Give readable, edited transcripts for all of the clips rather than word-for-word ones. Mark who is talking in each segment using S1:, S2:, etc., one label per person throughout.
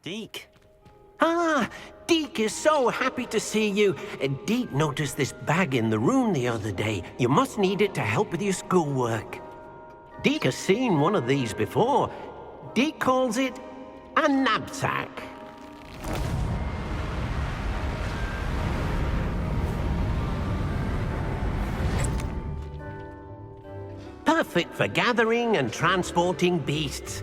S1: Deek.
S2: Ah, Deek is so happy to see you. Deek noticed this bag in the room the other day. You must need it to help with your schoolwork. Deek has seen one of these before. Deek calls it a nab-sack. Perfect for gathering and transporting beasts.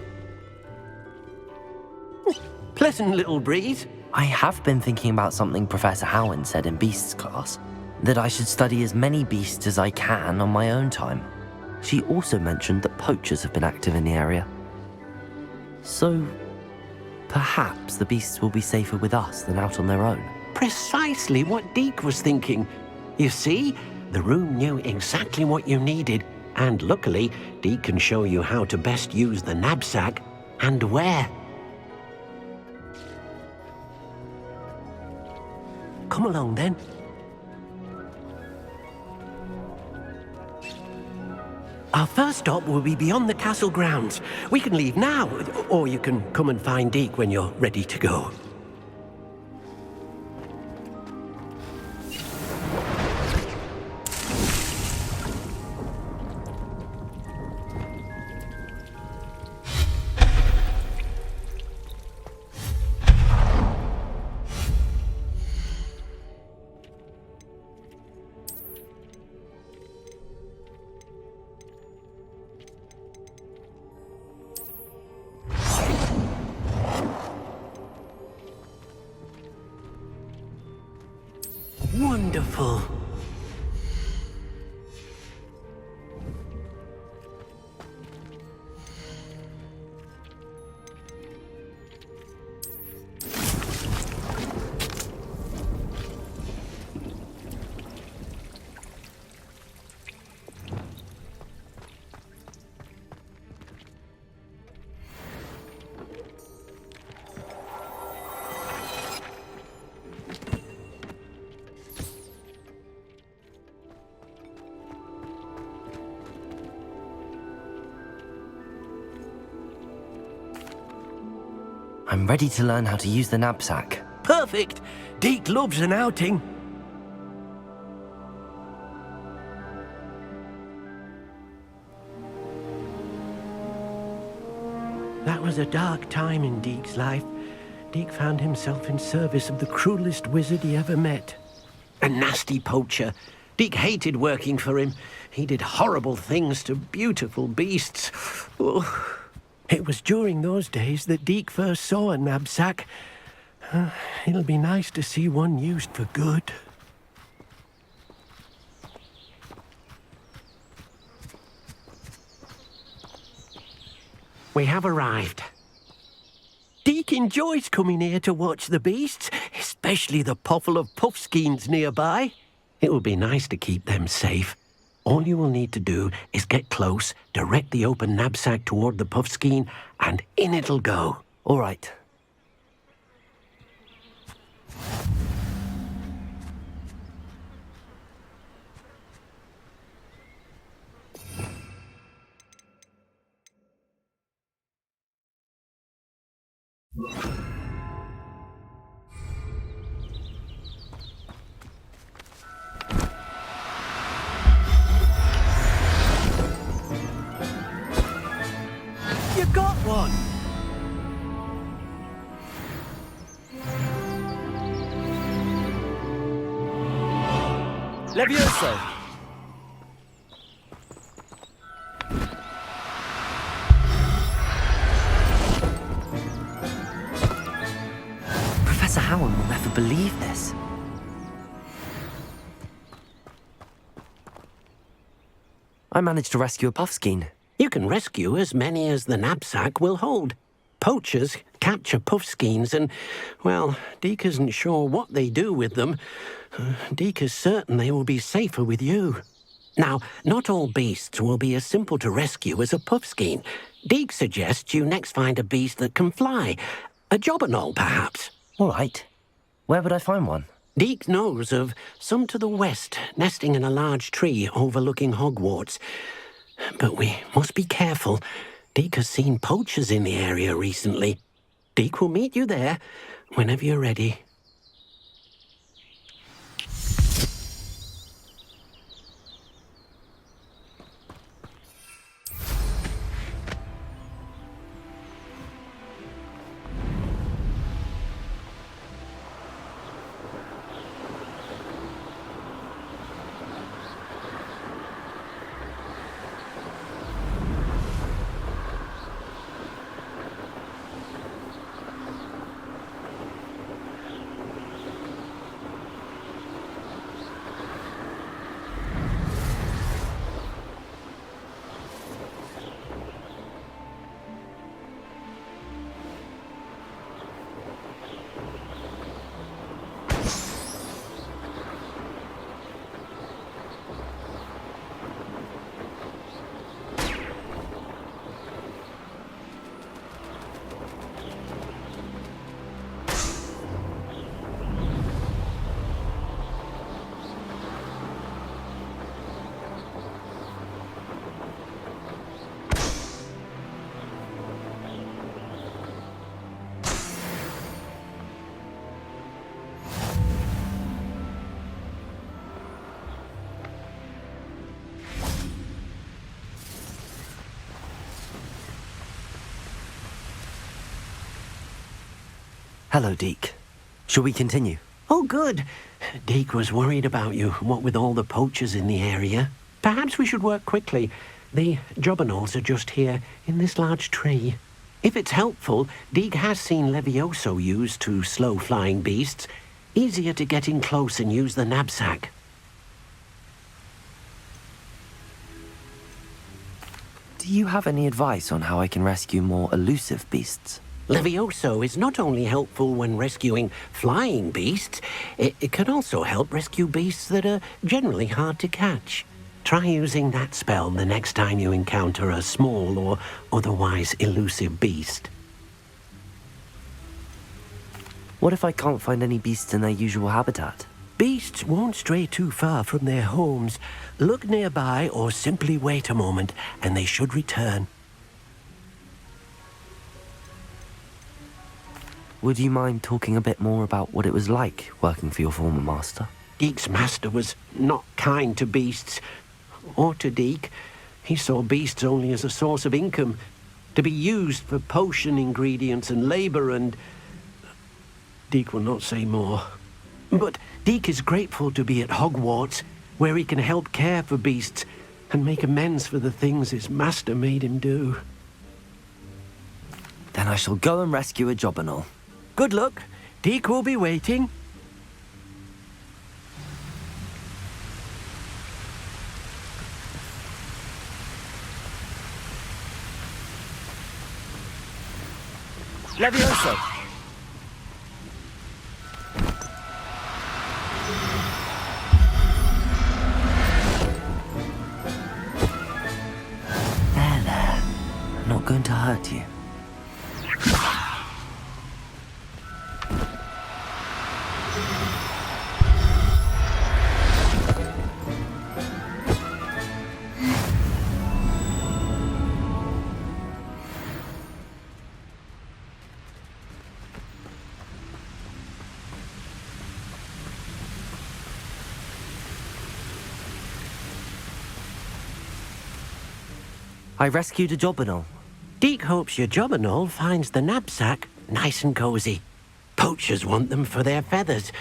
S2: Pleasant little breeze.
S1: I have been thinking about something Professor Howard said in Beasts class, that I should study as many beasts as I can on my own time. She also mentioned that poachers have been active in the area. So, perhaps the beasts will be safer with us than out on their own.
S2: Precisely what Deek was thinking. You see, the room knew exactly what you needed, and luckily, Deek can show you how to best use the nab-sack and where. Come along, then. Our first stop will be beyond the castle grounds. We can leave now, or you can come and find Deek when you're ready to go. Wonderful.
S1: I'm ready to learn how to use the nab-sack.
S2: Perfect. Deek loves an outing. That was a dark time in Deek's life. Deek found himself in service of the cruelest wizard he ever met. A nasty poacher. Deek hated working for him. He did horrible things to beautiful beasts. Oh. It was during those days that Deek first saw a nab-sack. It'll be nice to see one used for good. We have arrived. Deek enjoys coming here to watch the beasts, especially the potful of puffskeins nearby. It will be nice to keep them safe. All you will need to do is get close, direct the open nab-sack toward the puffskein, and in it'll go.
S1: All right.
S2: You got one!
S3: Levioso!
S1: Professor Howard will never believe this. I managed to rescue a puffskein.
S2: You can rescue as many as the nab-sack will hold. Poachers capture puffskeins and, well, Deek isn't sure what they do with them. Deek is certain they will be safer with you. Now, not all beasts will be as simple to rescue as a puffskein. Deek suggests you next find a beast that can fly. A jobberknoll, perhaps.
S1: All right. Where would I find one?
S2: Deek knows of some to the west, nesting in a large tree overlooking Hogwarts. But we must be careful. Deek has seen poachers in the area recently. Deek will meet you there whenever you're ready.
S1: Hello, Deek. Shall we continue?
S2: Oh, good. Deek was worried about you, what with all the poachers in the area. Perhaps we should work quickly. The jobberknolls are just here, in this large tree. If it's helpful, Deek has seen Levioso used to slow flying beasts. Easier to get in close and use the nab-sack.
S1: Do you have any advice on how I can rescue more elusive beasts?
S2: Levioso is not only helpful when rescuing flying beasts, it can also help rescue beasts that are generally hard to catch. Try using that spell the next time you encounter a small or otherwise elusive beast.
S1: What if I can't find any beasts in their usual habitat?
S2: Beasts won't stray too far from their homes. Look nearby or simply wait a moment and they should return.
S1: Would you mind talking a bit more about what it was like working for your former master?
S2: Deek's master was not kind to beasts, or to Deek. He saw beasts only as a source of income, to be used for potion ingredients and labor, and Deek will not say more. But Deek is grateful to be at Hogwarts, where he can help care for beasts and make amends for the things his master made him do.
S1: Then I shall go and rescue a jobberknoll.
S2: Good luck. Deek will be waiting.
S1: Levioso! There. I'm not going to hurt you. I rescued a jobberknoll.
S2: Deek hopes your jobberknoll finds the nab-sack nice and cozy. Poachers want them for their feathers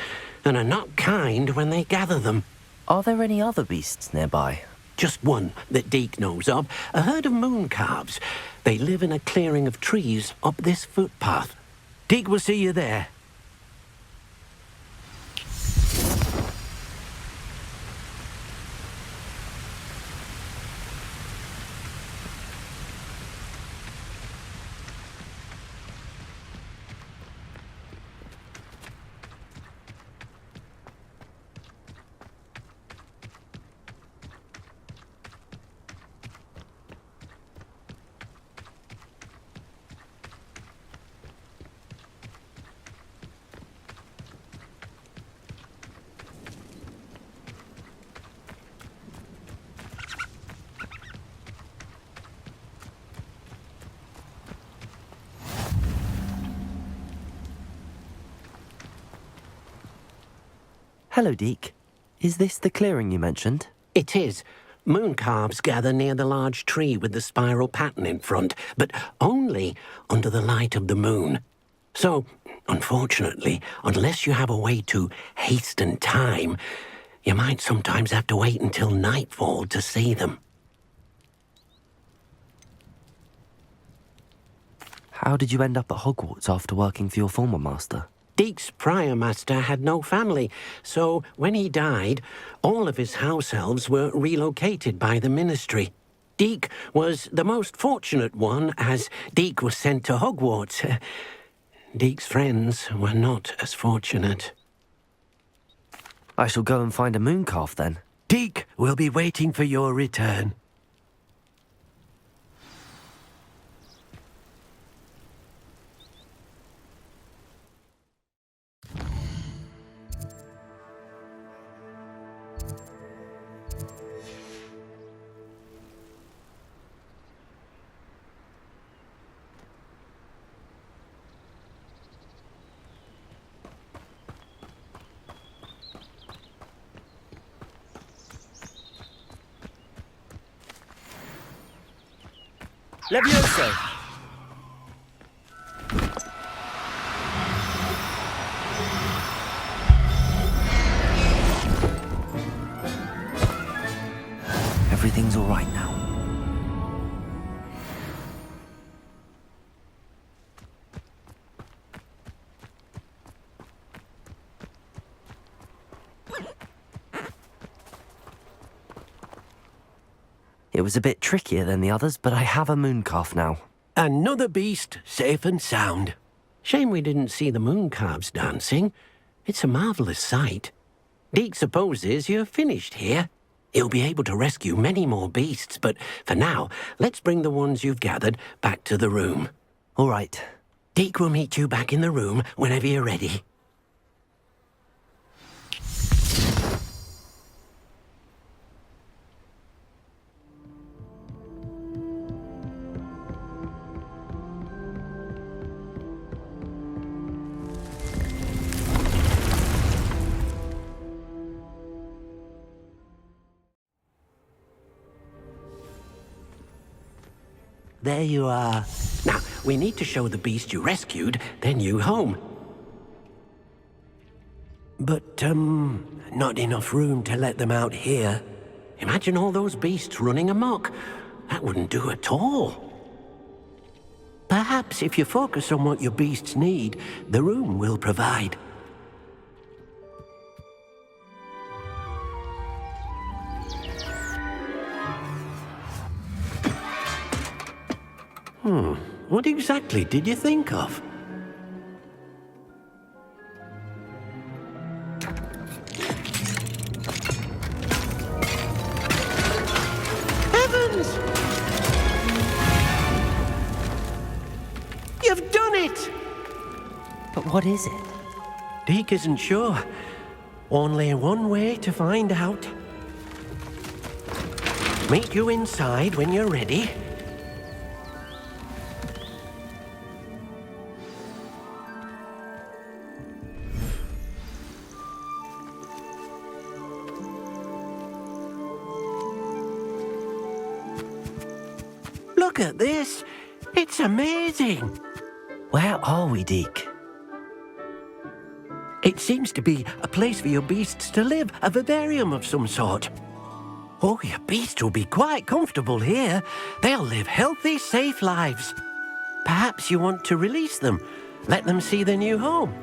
S2: and are not kind when they gather them.
S1: Are there any other beasts nearby?
S2: Just one that Deek knows of, a herd of moon calves. They live in a clearing of trees up this footpath. Deek will see you there.
S1: Hello, Deek. Is this the clearing you mentioned?
S2: It is. Moon calves gather near the large tree with the spiral pattern in front, but only under the light of the moon. So, unfortunately, unless you have a way to hasten time, you might sometimes have to wait until nightfall to see them.
S1: How did you end up at Hogwarts after working for your former master?
S2: Deek's prior master had no family, so when he died, all of his house elves were relocated by the ministry. Deek was the most fortunate one, as Deek was sent to Hogwarts. Deek's friends were not as fortunate.
S1: I shall go and find a moon calf then.
S2: Deek will be waiting for your return.
S1: Levioso! Everything's all right now. It was a bit trickier than the others, but I have a moon calf now.
S2: Another beast, safe and sound. Shame we didn't see the moon calves dancing. It's a marvellous sight. Deek supposes you're finished here. He'll be able to rescue many more beasts, but for now, let's bring the ones you've gathered back to the room.
S1: All right.
S2: Deek will meet you back in the room whenever you're ready. There you are. Now, we need to show the beast you rescued their new home. But, not enough room to let them out here. Imagine all those beasts running amok. That wouldn't do at all. Perhaps if you focus on what your beasts need, the room will provide. What exactly did you think of? Heavens! You've done it!
S1: But what is it?
S2: Deek isn't sure. Only one way to find out. Meet you inside when you're ready. Look at this. It's amazing.
S1: Where are we, Deek?
S2: It seems to be a place for your beasts to live, a vivarium of some sort. Oh, your beasts will be quite comfortable here. They'll live healthy, safe lives. Perhaps you want to release them, let them see their new home.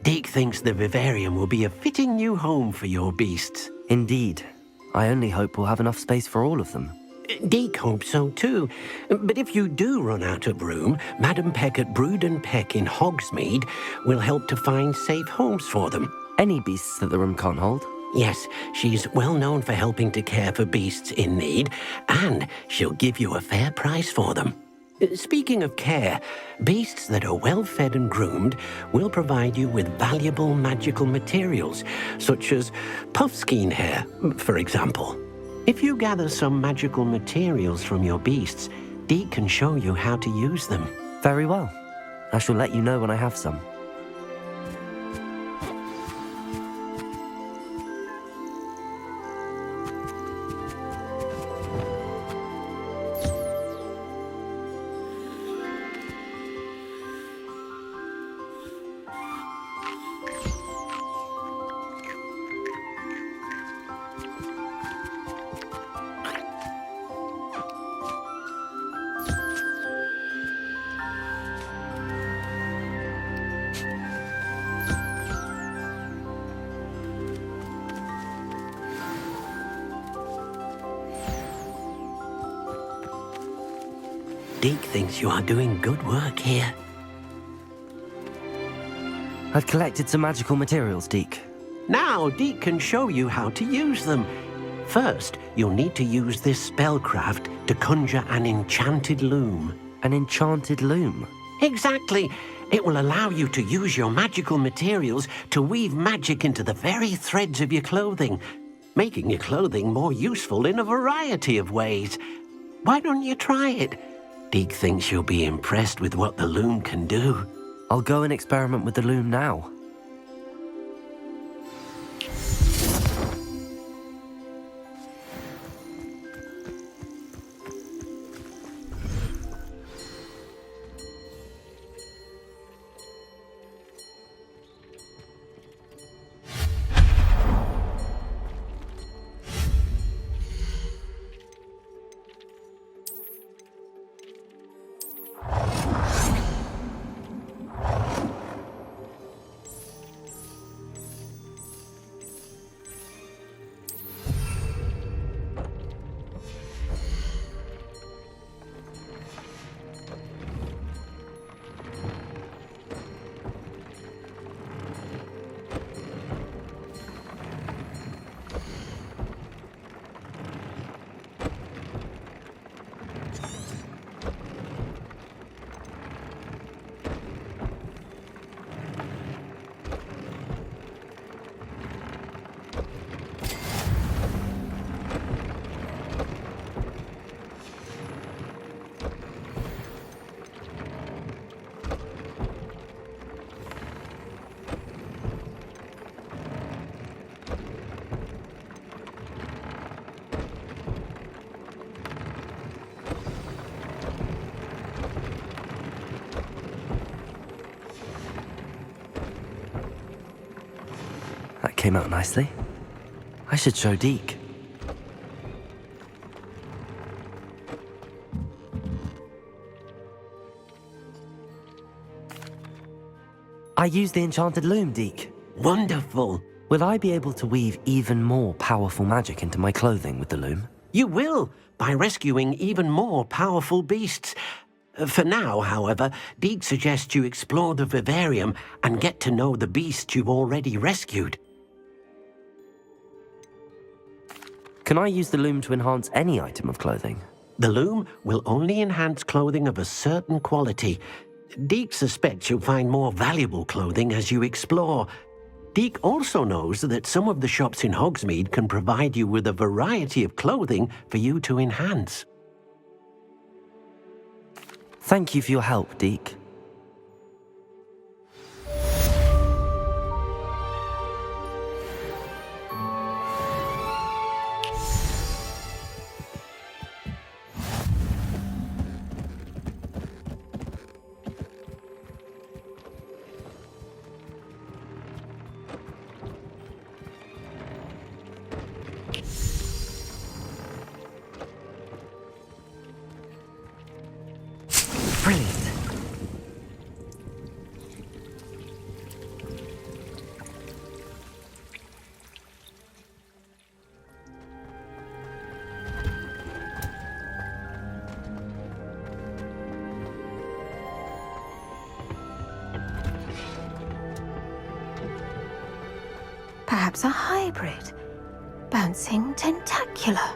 S2: Deek thinks the vivarium will be a fitting new home for your beasts.
S1: Indeed. I only hope we'll have enough space for all of them.
S2: Deek hopes so too. But if you do run out of room, Madam Peck at Brood and Peck in Hogsmeade will help to find safe homes for them.
S1: Any beasts that the room can't hold?
S2: Yes, she's well known for helping to care for beasts in need, and she'll give you a fair price for them. Speaking of care, beasts that are well fed and groomed will provide you with valuable magical materials, such as puffskein hair, for example. If you gather some magical materials from your beasts, Deek can show you how to use them.
S1: Very well. I shall let you know when I have some.
S2: Deek thinks you are doing good work here.
S1: I've collected some magical materials, Deek.
S2: Now, Deek can show you how to use them. First, you'll need to use this spellcraft to conjure an enchanted loom.
S1: An enchanted loom?
S2: Exactly. It will allow you to use your magical materials to weave magic into the very threads of your clothing, making your clothing more useful in a variety of ways. Why don't you try it? Deek thinks you'll be impressed with what the loom can do.
S1: I'll go and experiment with the loom now. That came out nicely. I should show Deek. I used the enchanted loom, Deek.
S2: Wonderful.
S1: Will I be able to weave even more powerful magic into my clothing with the loom?
S2: You will, by rescuing even more powerful beasts. For now, however, Deek suggests you explore the vivarium and get to know the beasts you've already rescued.
S1: Can I use the loom to enhance any item of clothing?
S2: The loom will only enhance clothing of a certain quality. Deek suspects you'll find more valuable clothing as you explore. Deek also knows that some of the shops in Hogsmeade can provide you with a variety of clothing for you to enhance.
S1: Thank you for your help, Deek. Brilliant.
S3: perhaps a hybrid. Bouncing tentacular.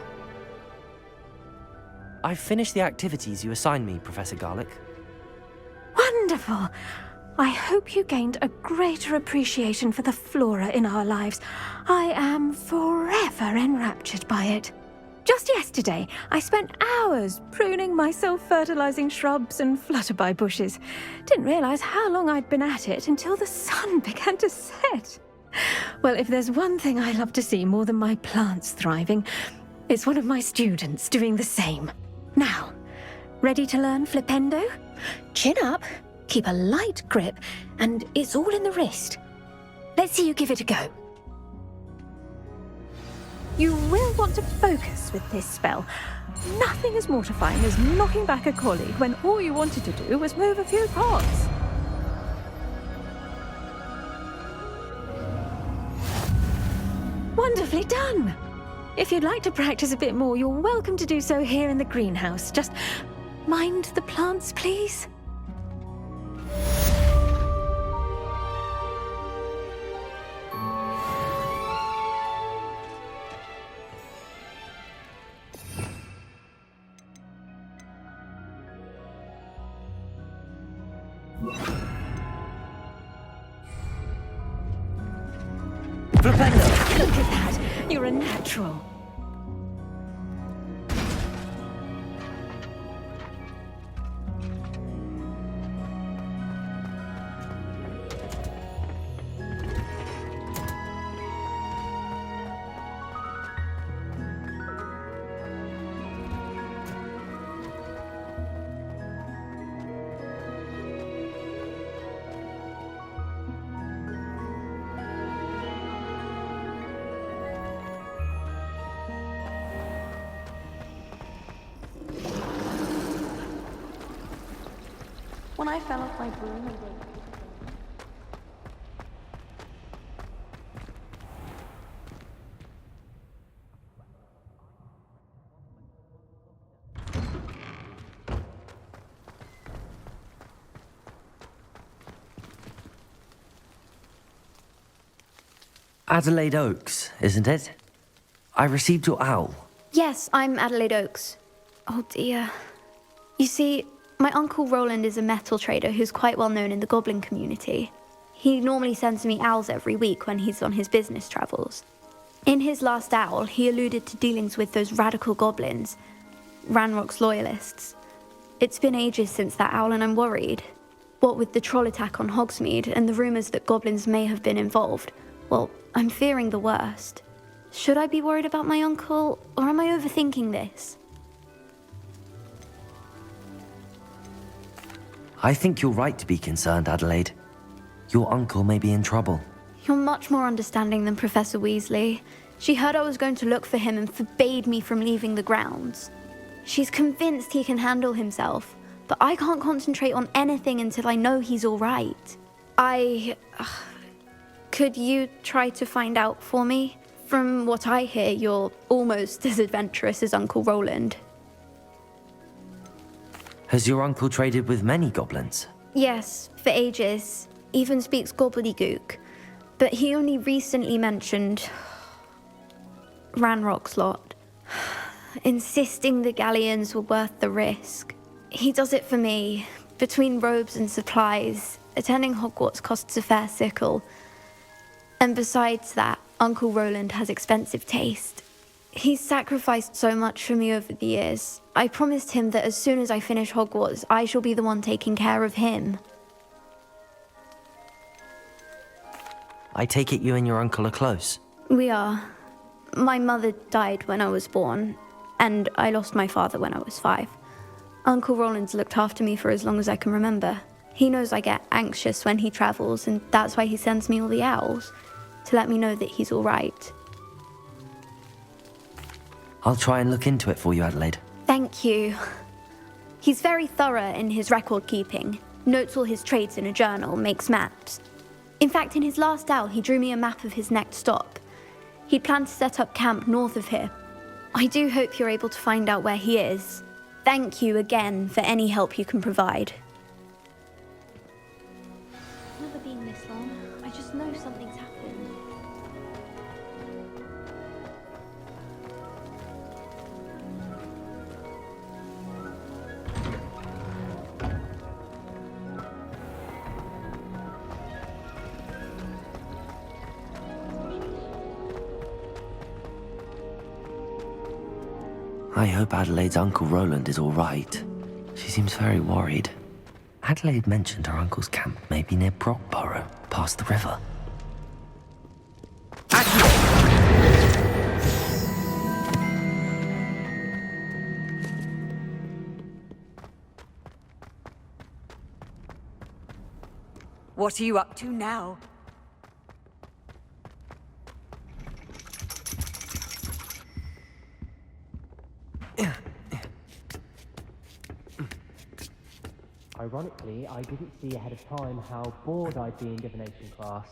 S1: I've finished the activities you assigned me, Professor Garlick.
S3: Wonderful! I hope you gained a greater appreciation for the flora in our lives. I am forever enraptured by it. Just yesterday, I spent hours pruning my self-fertilizing shrubs and flutterby bushes. Didn't realize how long I'd been at it until the sun began to set. Well, if there's one thing I love to see more than my plants thriving, it's one of my students doing the same. Now, ready to learn Flipendo? Chin up, keep a light grip, and it's all in the wrist. Let's see you give it a go. You will want to focus with this spell. Nothing as mortifying as knocking back a colleague when all you wanted to do was move a few pots. Wonderfully done! If you'd like to practice a bit more, you're welcome to do so here in the greenhouse. Just mind the plants, please.
S1: Flipendo!
S3: Look at that! You're a natural.
S4: When I fell off my broom,
S1: Adelaide Oaks, isn't it? I received your owl.
S4: Yes, I'm Adelaide Oaks. Oh dear. You see, my Uncle Roland is a metal trader who's quite well known in the goblin community. He normally sends me owls every week when he's on his business travels. In his last owl, he alluded to dealings with those radical goblins, Ranrock's loyalists. It's been ages since that owl and I'm worried. What with the troll attack on Hogsmeade and the rumours that goblins may have been involved, well, I'm fearing the worst. Should I be worried about my uncle, or am I overthinking this?
S1: I think you're right to be concerned, Adelaide. Your uncle may be in trouble.
S4: You're much more understanding than Professor Weasley. She heard I was going to look for him and forbade me from leaving the grounds. She's convinced he can handle himself, but I can't concentrate on anything until I know he's all right. Could you try to find out for me? From what I hear, you're almost as adventurous as Uncle Roland.
S1: Has your uncle traded with many goblins?
S4: Yes, for ages. Even speaks gobbledygook. But he only recently mentioned Ranrock's lot, insisting the galleons were worth the risk. He does it for me. Between robes and supplies, attending Hogwarts costs a fair sickle. And besides that, Uncle Roland has expensive taste. He's sacrificed so much for me over the years. I promised him that as soon as I finish Hogwarts, I shall be the one taking care of him.
S1: I take it you and your uncle are close.
S4: We are. My mother died when I was born, and I lost my father when I was 5. Uncle Roland's looked after me for as long as I can remember. He knows I get anxious when he travels, and that's why he sends me all the owls, to let me know that he's all right.
S1: I'll try and look into it for you, Adelaide.
S4: Thank you. He's very thorough in his record keeping, notes all his trades in a journal, makes maps. In fact, in his last owl, he drew me a map of his next stop. He'd planned to set up camp north of here. I do hope you're able to find out where he is. Thank you again for any help you can provide. Never been this long. I just know something's happened.
S1: I hope Adelaide's Uncle Roland is all right. She seems very worried. Adelaide mentioned her uncle's camp may be near Brockborough, past the river.
S5: What are you up to now?
S6: Ironically, I didn't see ahead of time how bored I'd be in divination class.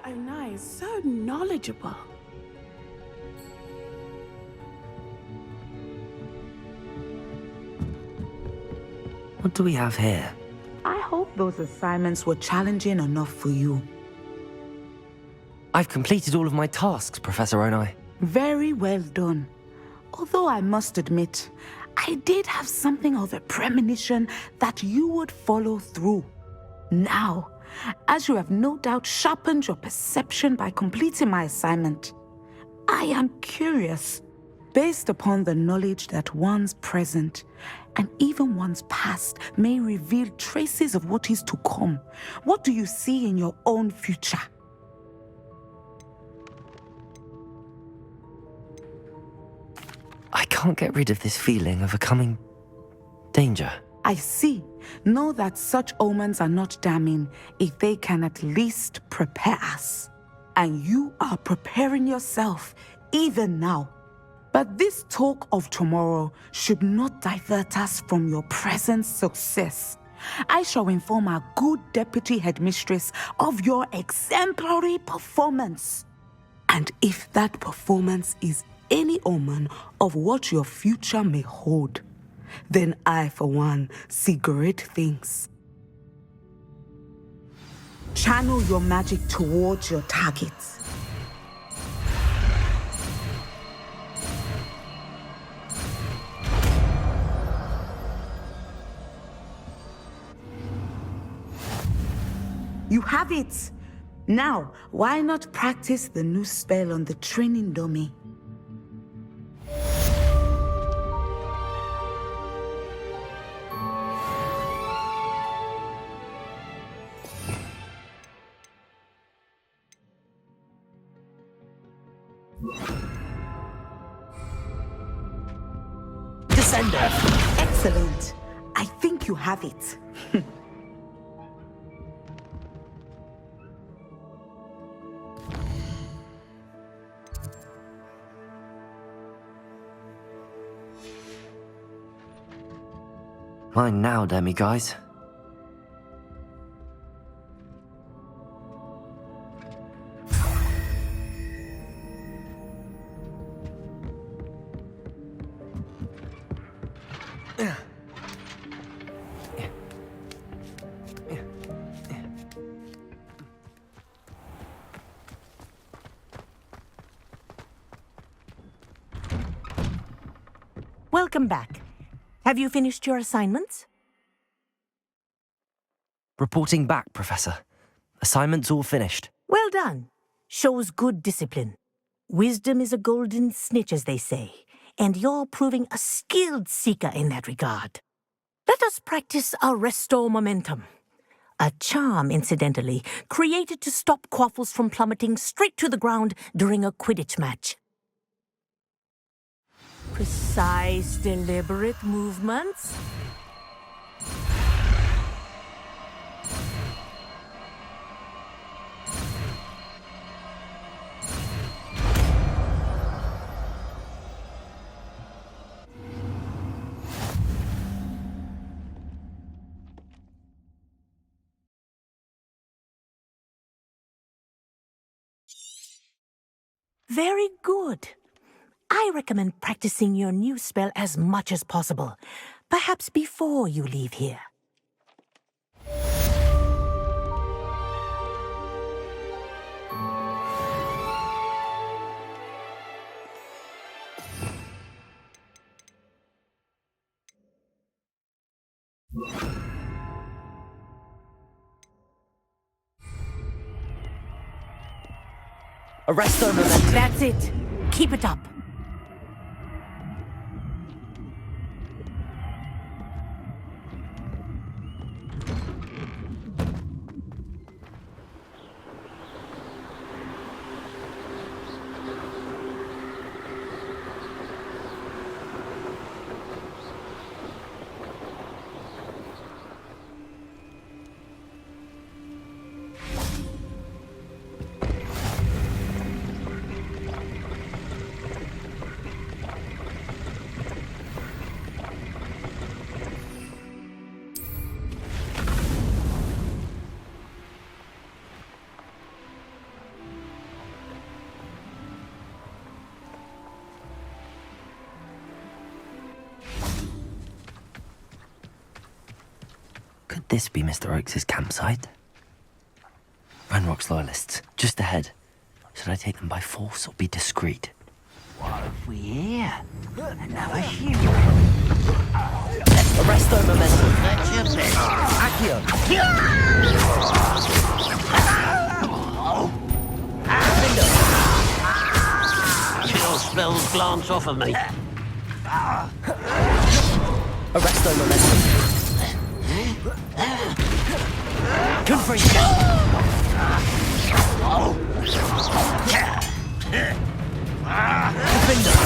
S7: Oh, nice. So knowledgeable.
S1: What do we have here?
S8: I hope those assignments were challenging enough for you.
S1: I've completed all of my tasks, Professor Onai.
S8: Very well done. Although I must admit, I did have something of a premonition that you would follow through. Now, as you have no doubt sharpened your perception by completing my assignment, I am curious, based upon the knowledge that one's present and even one's past may reveal traces of what is to come. What do you see in your own future?
S1: I can't get rid of this feeling of a coming danger.
S8: I see. Know that such omens are not damning if they can at least prepare us. And you are preparing yourself even now. But this talk of tomorrow should not divert us from your present success. I shall inform our good deputy headmistress of your exemplary performance. And if that performance is any omen of what your future may hold, then I, for one, see great things. Channel your magic towards your targets. You have it! Now, why not practice the new spell on the training dummy?
S1: Decendo!
S8: Excellent. I think you have it.
S1: Mine now, demi-guys.
S9: Welcome back. Have you finished your assignments?
S1: Reporting back, Professor. Assignment's all finished.
S9: Well done. Shows good discipline. Wisdom is a golden snitch, as they say, and you're proving a skilled seeker in that regard. Let us practice our restore momentum. A charm, incidentally, created to stop quaffles from plummeting straight to the ground during a Quidditch match. Precise, deliberate movements. Very good. I recommend practicing your new spell as much as possible, perhaps before you leave here.
S1: Arresto momentum.
S9: That's it. Keep it up.
S1: Could this be Mr. Oakes' campsite? Ranrock's loyalists, just ahead. Should I take them by force or be discreet?
S2: What have we here? Another hero.
S1: Arresto momentum.
S2: That's your best.
S1: Accio.
S2: Chill spells glance off of me.
S1: Arresto momentum. Confringo. Defender.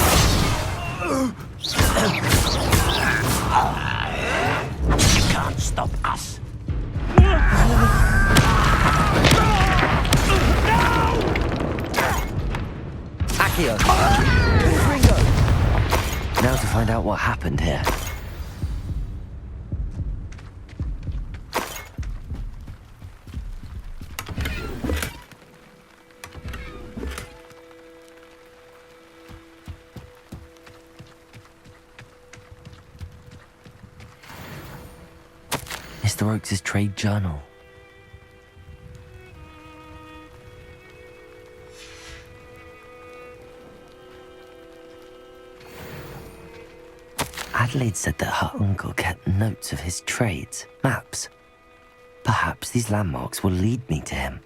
S2: You can't stop us.
S1: Accio. Confringo. Now to find out what happened here. Mr. Oakes' trade journal. Adelaide said that her uncle kept notes of his trades, maps. Perhaps these landmarks will lead me to him.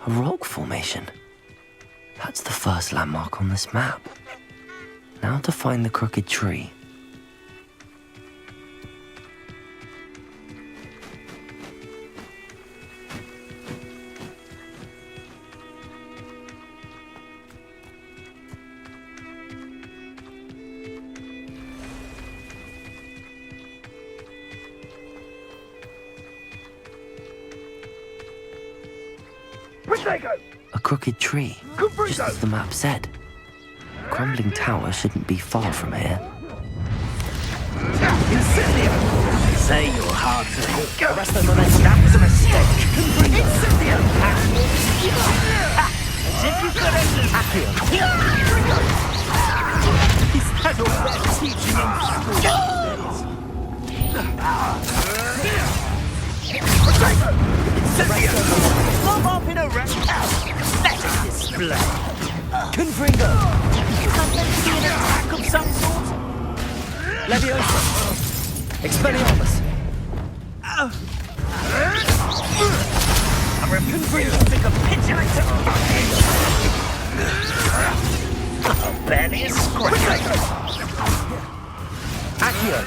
S1: A rock formation. That's the first landmark on this map. Now to find the crooked tree. A crooked tree, just as the map said. A crumbling tower shouldn't be far from here.
S2: Incendio! Say your heart to go.
S1: Arrest the momentum.
S2: That was a mistake. Incendio! As if you could have... He's had all that teaching in school.
S10: Lob off in a pathetic display.
S2: Confringo!
S10: Is that meant to be an attack of some sort?
S2: Leviosa! Expelliarmus!
S10: A refusal to capitulate to barely a scratch.
S2: Accio!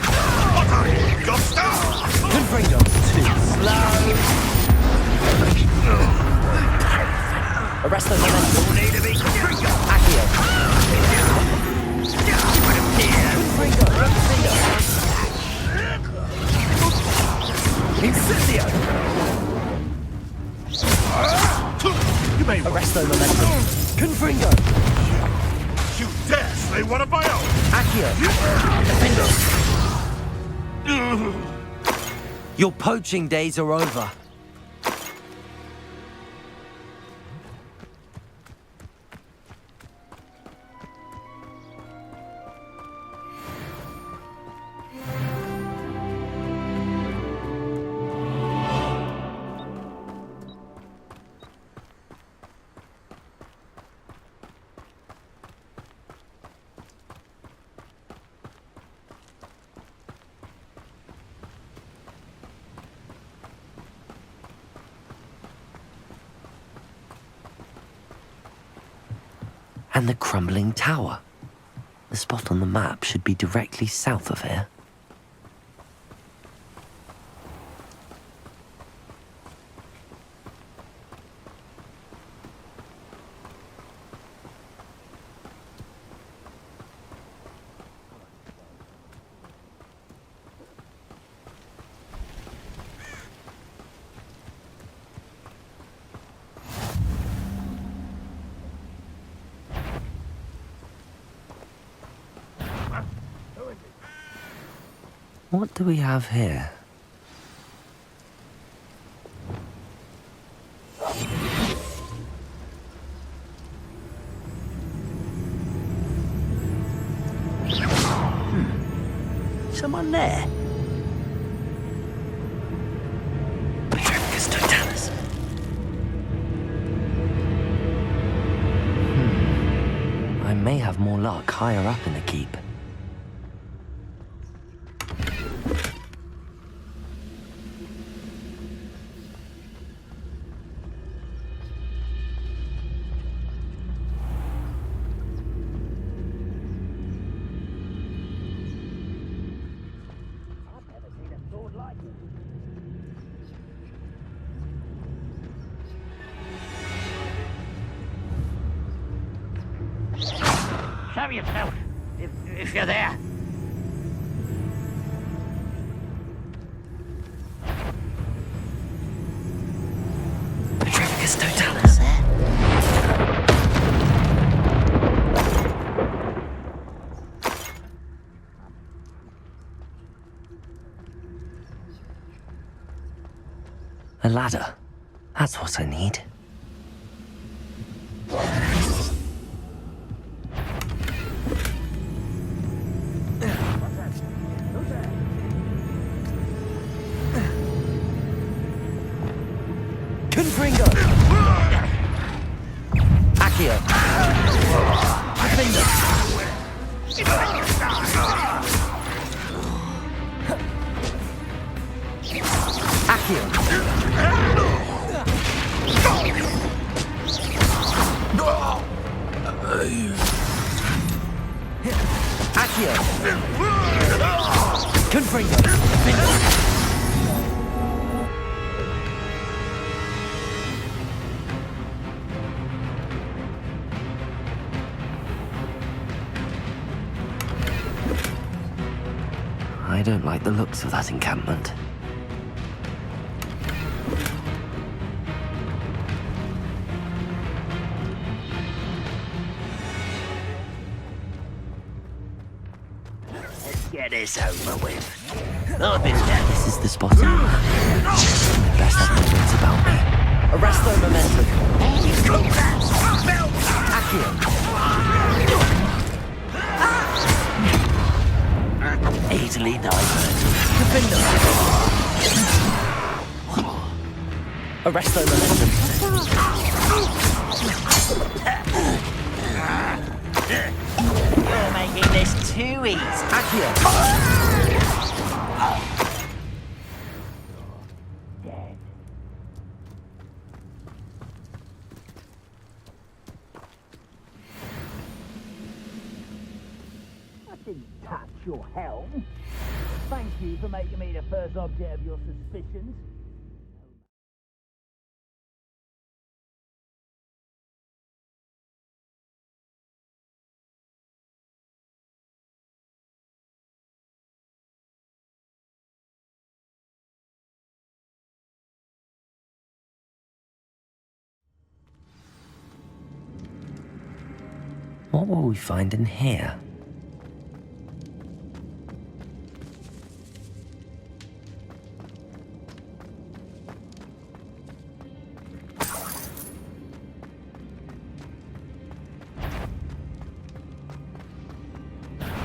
S10: Gusto!
S2: Confringo!
S10: Too slow.
S2: Arresto Momentum!
S10: You'll need to be Confringo.
S2: Accio!
S10: Confringo.
S2: Incendio!
S10: You may
S2: Arresto Momentum! Confringo!
S10: You dare slay one of my own!
S2: Accio! Defendo! Your poaching days are over. And the crumbling tower. The spot on the map should be directly south of here. What do we have here?
S10: Someone there?
S2: Petrificus totalis. I may have more luck higher up in the keep.
S10: Show yourself, if you're there.
S2: Petrificus totalis. A ladder. That's what I need. Confringo! Accio! Defender! Accio! Accio! Confringo! Defender! I don't like the looks of that encampment.
S10: Let's get this over with. I've been there.
S2: This is the spot. Best have my wits about me. Arresto Momentum. Accio. Easily diverted. Defender.
S1: Arresto momentum.
S11: You're making this too easy.
S1: Accio.
S11: Dead. I didn't touch your helm. Thank you for making me the first object of your suspicions.
S1: What will we find in here?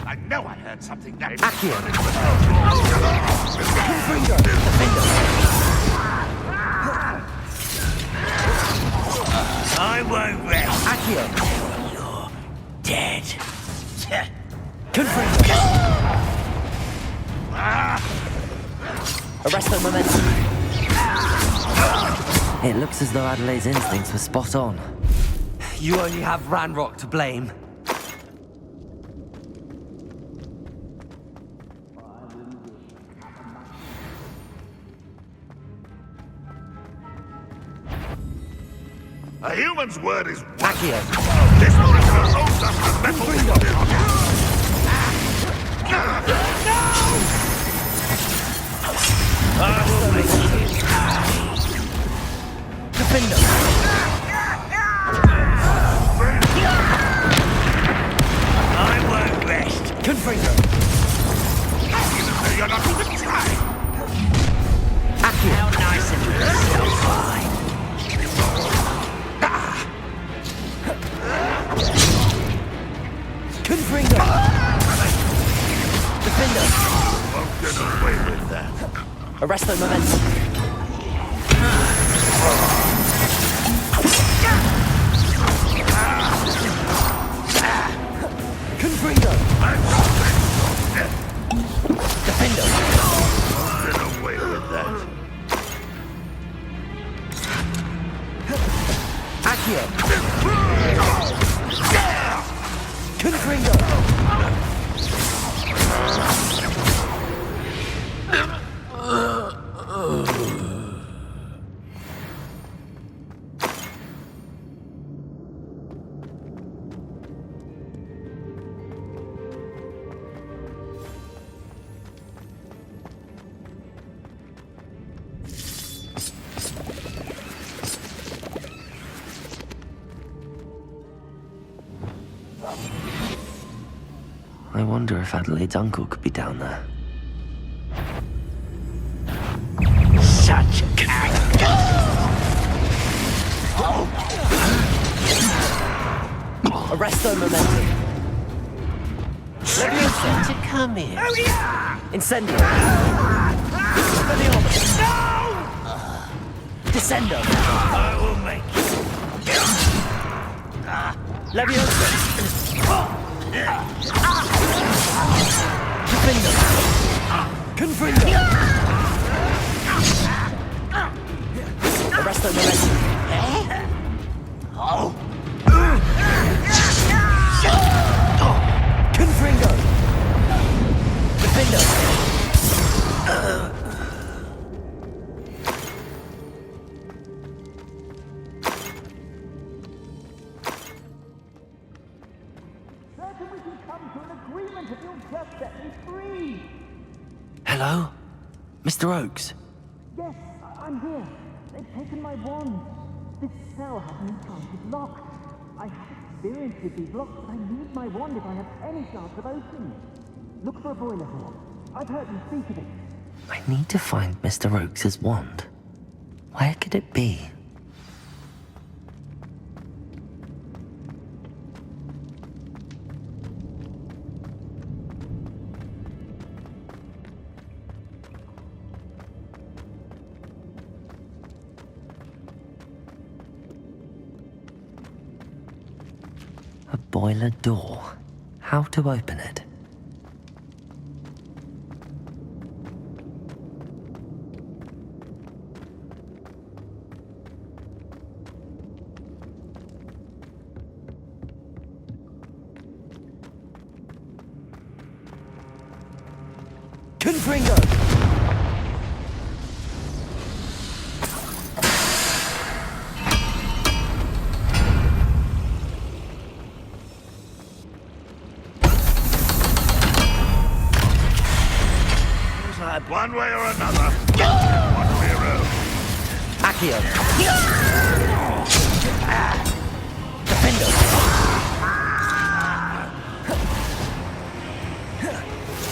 S10: I know I heard something that...
S1: Accio.
S11: I won't rest.
S1: Accio.
S11: You're dead.
S1: Confringo. Arresto momentum. It looks as though Adelaide's instincts were spot on. You only have Ranrock to blame.
S10: A human's word is one.
S1: Accio.
S10: This prisoner owes us the metal body.
S11: I will make you.
S1: Defendo.
S11: I won't rest.
S1: Confringo.
S10: Even though you're not even trying.
S1: Accio.
S11: How nice of you to stop by.
S1: Confringo. Defendo.
S10: Won't get away with that.
S1: Arresto momentum. Confringo. Defendo.
S10: Won't get away with that.
S1: Accio. Confringo. I wonder if Adelaide's uncle could be down there.
S11: Such a character.
S1: Arresto momentum.
S11: Leviosa to come in.
S1: Incendio. Decendo.
S11: I will make you.
S1: Leviosa. Defendo. Confringo. Arresto momentum.
S11: Oh.
S1: Confringo. Defendo. Hello? Mr. Oakes?
S12: Yes, I'm here. They've taken my wand. This cell has an enchanted lock. I have experience with these locks, but I need my wand if I have any chance of opening it. Look for a boiler here. I've heard them speak of it.
S1: I need to find Mr. Oakes' wand. Where could it be? A boiler door. How to open it?
S2: Confringo!
S10: One way or another. One way road.
S1: Accio! Defendo!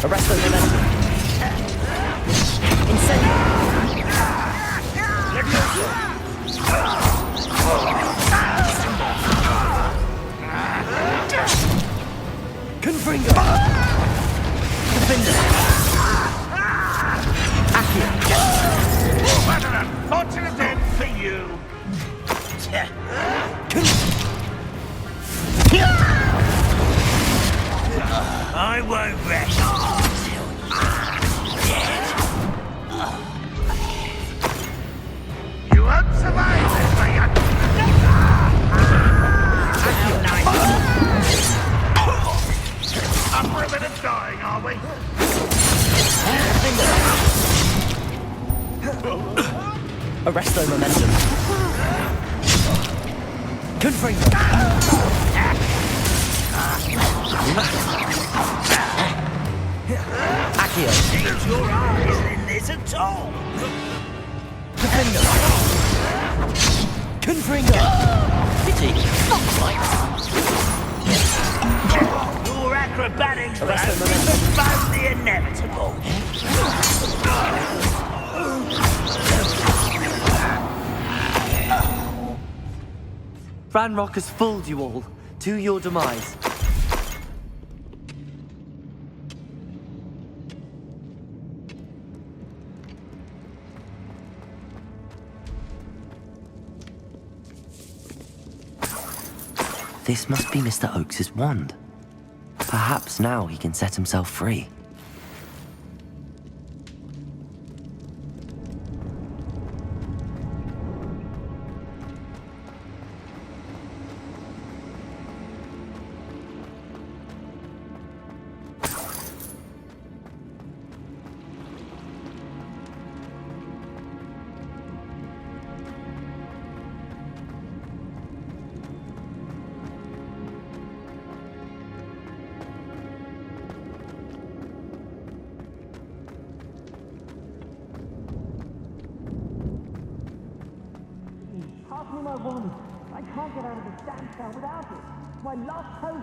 S1: Arrest the momentum. Incendio! Confringo! Defender! Accio!
S10: What an unfortunate end for you. I won't rest until you're dead. You won't survive this, my Up for a bit of dying, are we?
S1: Arresto momentum. Confringo. Accio.
S11: Use your eyes in this at all.
S1: Defendo. Confringo. Pity. Not quite.
S11: Your acrobatics will postpone the inevitable.
S1: Ranrock has fooled you all, to your demise. This must be Mr. Oakes's wand. Perhaps now he can set himself free.
S12: Pass me my wand. I can't get out of this damn cell without it. It's my last hope.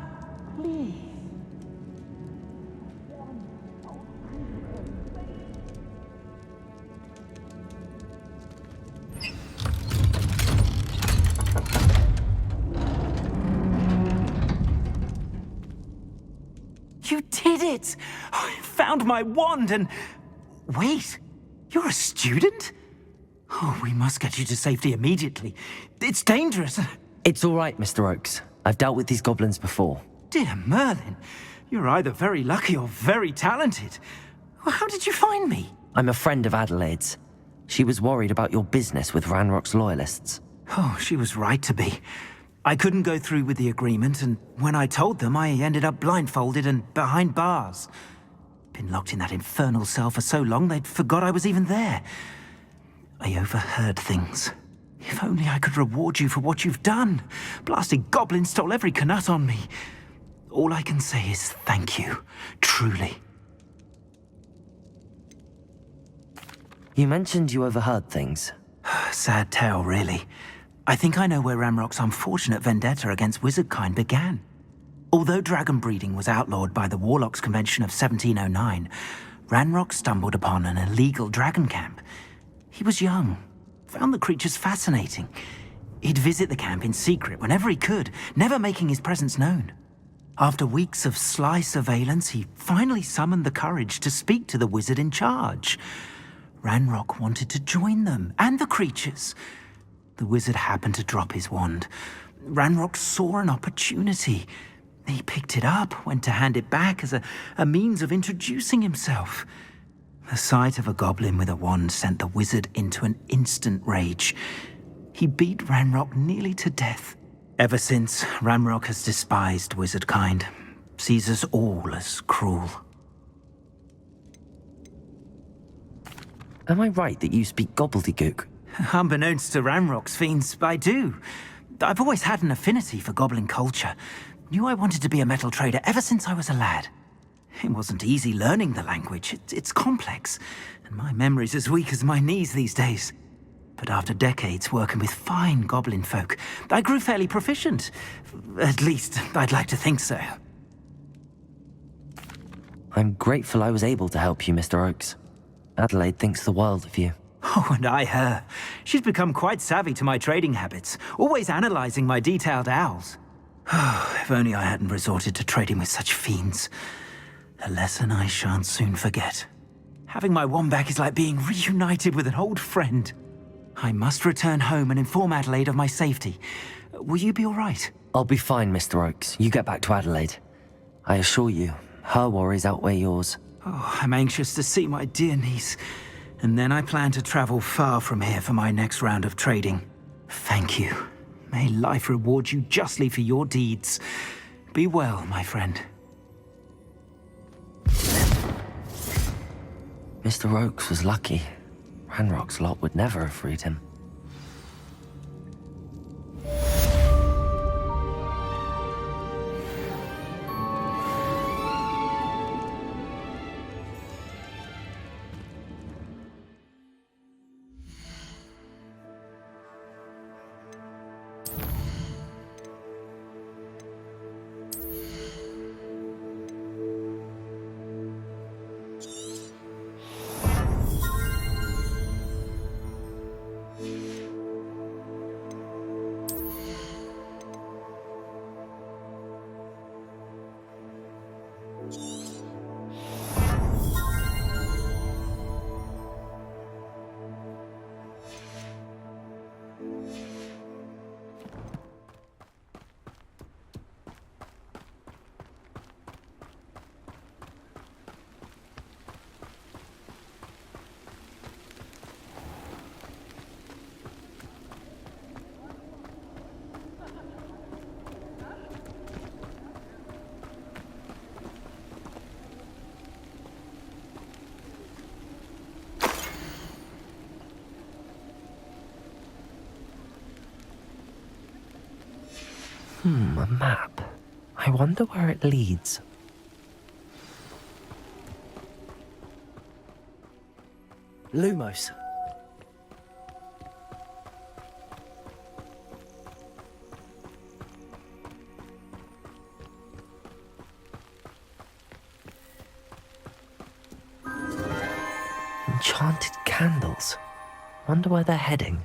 S12: Please.
S11: You did it! I found my wand and... Wait, you're a student? Oh, we must get you to safety immediately. It's dangerous.
S1: It's all right, Mr. Oakes. I've dealt with these goblins before.
S11: Dear Merlin, you're either very lucky or very talented. How did you find me?
S1: I'm a friend of Adelaide's. She was worried about your business with Ranrock's loyalists.
S11: Oh, she was right to be. I couldn't go through with the agreement, and when I told them, I ended up blindfolded and behind bars. Been locked in that infernal cell for so long, they'd forgot I was even there. I overheard things. If only I could reward you for what you've done. Blasted goblin stole every Knut on me. All I can say is thank you, truly.
S1: You mentioned you overheard things.
S11: Sad tale, really. I think I know where Ranrock's unfortunate vendetta against wizardkind began. Although dragon breeding was outlawed by the Warlocks Convention of 1709, Ranrock stumbled upon an illegal dragon camp. He was young, found the creatures fascinating. He'd visit the camp in secret whenever he could, never making his presence known. After weeks of sly surveillance, he finally summoned the courage to speak to the wizard in charge. Ranrock wanted to join them, and the creatures. The wizard happened to drop his wand. Ranrock saw an opportunity. He picked it up, went to hand it back as a means of introducing himself. The sight of a goblin with a wand sent the wizard into an instant rage. He beat Ranrock nearly to death. Ever since, Ranrock has despised wizard kind, sees us all as cruel.
S1: Am I right that you speak gobbledygook?
S11: Unbeknownst to Ranrock's fiends, I do. I've always had an affinity for goblin culture. Knew I wanted to be a metal trader ever since I was a lad. It wasn't easy learning the language. It's complex, and my memory's as weak as my knees these days. But after decades working with fine goblin folk, I grew fairly proficient. At least, I'd like to think so.
S1: I'm grateful I was able to help you, Mr. Oakes. Adelaide thinks the world of you.
S11: Oh, and I her. She's become quite savvy to my trading habits, always analyzing my detailed owls. If only I hadn't resorted to trading with such fiends. A lesson I shan't soon forget. Having my wand back is like being reunited with an old friend. I must return home and inform Adelaide of my safety. Will you be all right?
S1: I'll be fine, Mr. Oakes. You get back to Adelaide. I assure you, her worries outweigh yours.
S11: Oh, I'm anxious to see my dear niece. And then I plan to travel far from here for my next round of trading. Thank you. May life reward you justly for your deeds. Be well, my friend.
S1: Mr. Oakes was lucky. Ranrock's lot would never have freed him. A map. I wonder where it leads. Lumos. Enchanted candles. Wonder where they're heading.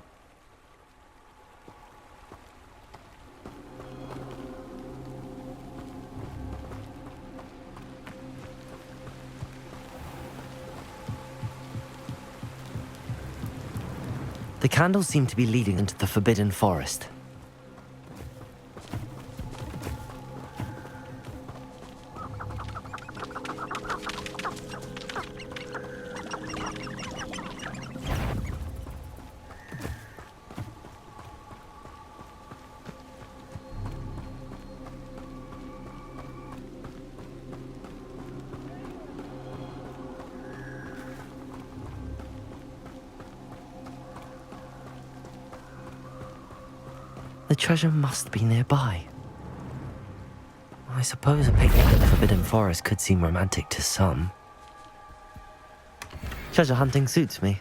S1: The candles seem to be leading into the Forbidden Forest. The treasure must be nearby. I suppose a picnic in the Forbidden Forest could seem romantic to some. Treasure hunting suits me.